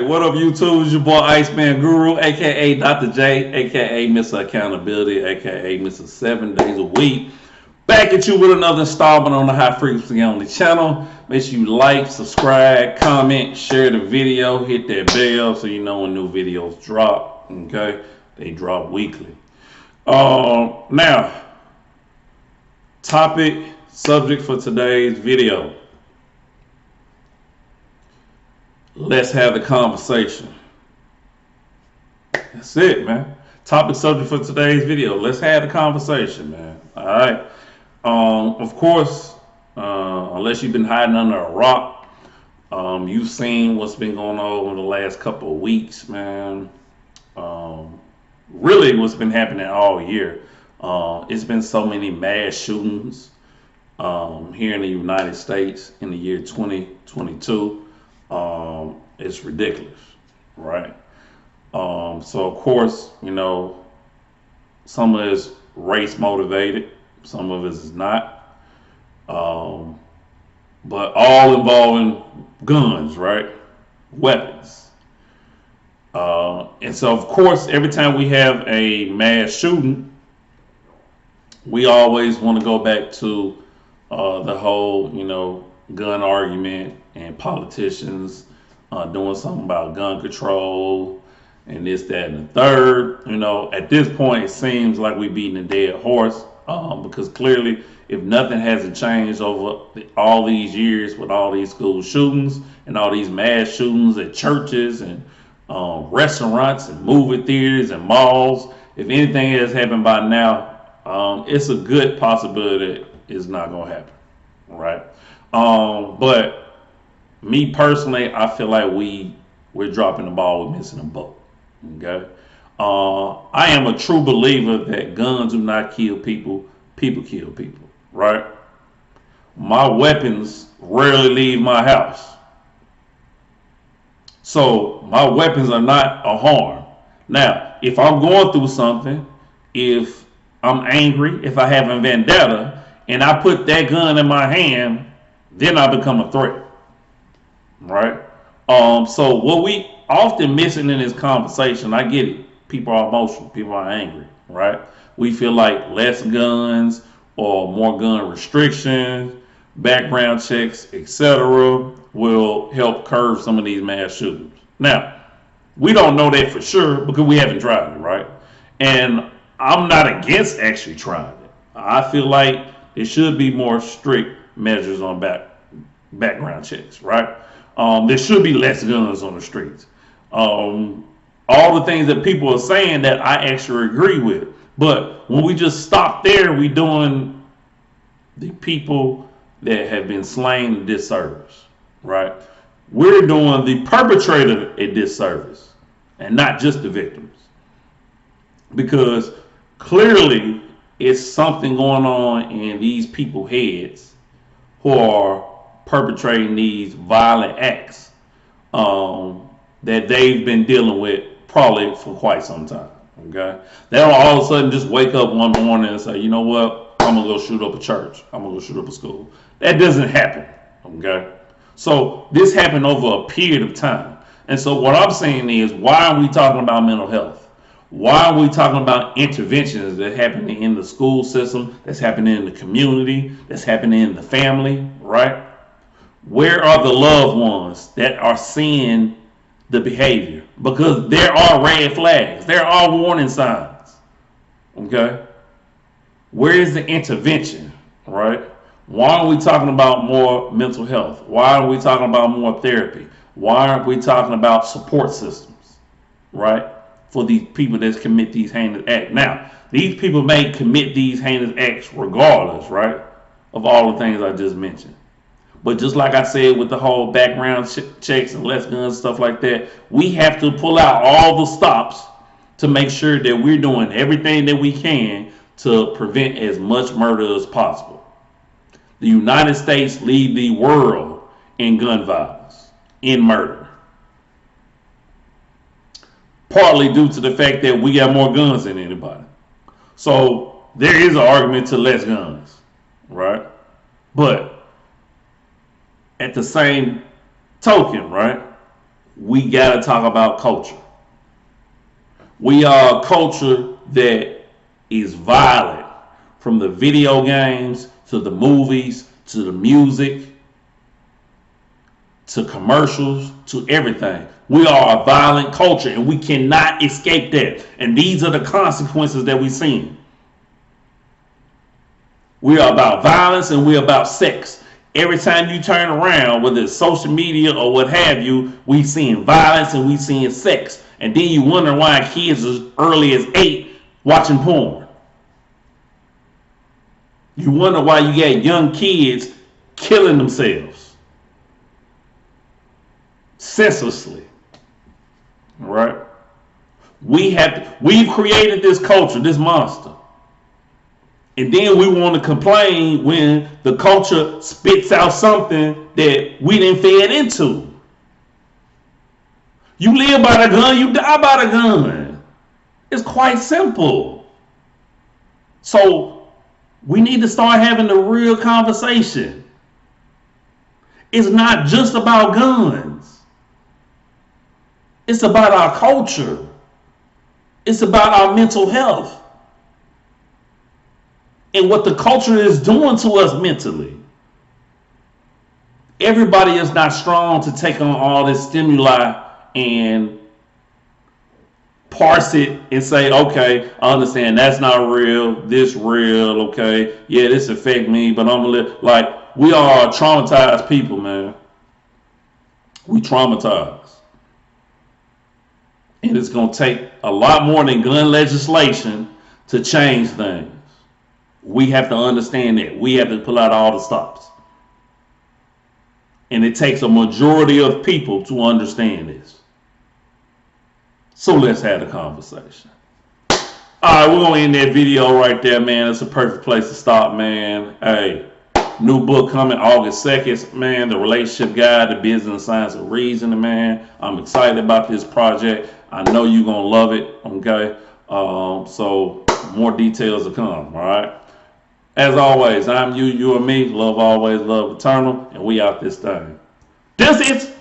What up, YouTube? It's your boy Iceman Guru, aka Dr. J, aka Mr. Accountability, aka Mr. 7 Days a Week. Back at you with another installment on the High Frequency Only channel. Make sure you like, subscribe, comment, share the video, hit that bell so you know when new videos drop. Okay, they drop weekly. Now, topic, subject for today's video. Let's have the conversation. That's it, man. Topic, subject for today's video. Let's have the conversation, man. All right. Of course, unless you've been hiding under a rock, you've seen what's been going on over the last couple of weeks, man. Really, what's been happening all year. It's been so many mass shootings here in the United States in the year 2022. It's ridiculous, right? So of course, you know, some of it is race motivated, some of it is not, but all involving guns, right? Weapons. And so of course, every time we have a mass shooting, we always want to go back to the whole, you know, gun argument and politicians doing something about gun control and this, that, and the third. You know, at this point, it seems like we're beating a dead horse because clearly, if nothing hasn't changed over all these years with all these school shootings and all these mass shootings at churches and restaurants and movie theaters and malls, if anything has happened by now, it's a good possibility it's not going to happen, right? But me personally, I feel like we're dropping the ball, we're missing a boat. Okay. I am a true believer that guns do not kill people, people kill people, right? My weapons rarely leave my house. So my weapons are not a harm. Now, if I'm going through something, if I'm angry, if I have a vendetta, and I put that gun in my hand, then I become a threat. Right? So what we often missing in this conversation, I get it. People are emotional, people are angry, right? We feel like less guns or more gun restrictions, background checks, etc., will help curb some of these mass shootings. Now, we don't know that for sure because we haven't tried it, right? And I'm not against actually trying it. I feel like there should be more strict measures on background checks, right? There should be less guns on the streets. All the things that people are saying that I actually agree with. But when we just stop there, we doing the people that have been slain a disservice, right? We're doing the perpetrator a disservice and not just the victims. Because clearly it's something going on in these people's heads who are perpetrating these violent acts that they've been dealing with probably for quite some time. Okay, they don't all of a sudden just wake up one morning and say, you know what, I'm gonna go shoot up a church, I'm gonna go shoot up a school. That doesn't happen. Okay, so this happened over a period of time. And so what I'm saying is, why are we talking about mental health? Why are we talking about interventions that happening in the school system, that's happening in the community, that's happening in the family, right? Where are the loved ones that are seeing the behavior? Because there are red flags. There are warning signs. Okay? Where is the intervention? Right? Why are we talking about more mental health? Why are we talking about more therapy? Why aren't we talking about support systems? Right? For these people that commit these heinous acts. Now, these people may commit these heinous acts regardless, right? Of all the things I just mentioned. But just like I said with the whole background checks and less guns, stuff like that, we have to pull out all the stops to make sure that we're doing everything that we can to prevent as much murder as possible. The United States lead the world in gun violence, in murder. Partly due to the fact that we got more guns than anybody. So there is an argument to less guns, right? But at the same token, right? we got to talk about culture. We are a culture that is violent, from the video games to the movies to the music to commercials to everything. We are a violent culture and we cannot escape that. And these are the consequences that we've seen. We are about violence and we're about sex. Every time you turn around, whether it's social media or what have you, we seeing violence and we seeing sex. And then you wonder why kids as early as 8 watching porn. You wonder why you got young kids killing themselves senselessly. All right? We've created this culture, this monster. And then we want to complain when the culture spits out something that we didn't fed into. You live by the gun, you die by the gun. It's quite simple. So we need to start having the real conversation. It's not just about guns. It's about our culture. It's about our mental health. And what the culture is doing to us mentally. Everybody is not strong to take on all this stimuli and parse it and say, okay, I understand that's not real, this real, okay, yeah, this affect me, but I'm gonna live. Like, we are traumatized people, man. We traumatized. And it's gonna take a lot more than gun legislation to change things. We have to understand that. We have to pull out all the stops. And it takes a majority of people to understand this. So let's have a conversation. All right, we're going to end that video right there, man. It's a perfect place to stop, man. Hey, new book coming August 2nd, man. The Relationship Guide, The Business and Science of Reasoning, man. I'm excited about this project. I know you're going to love it, okay? So more details to come, all right? As always, I'm you, you are me. Love always, love eternal. And we out this thing. This is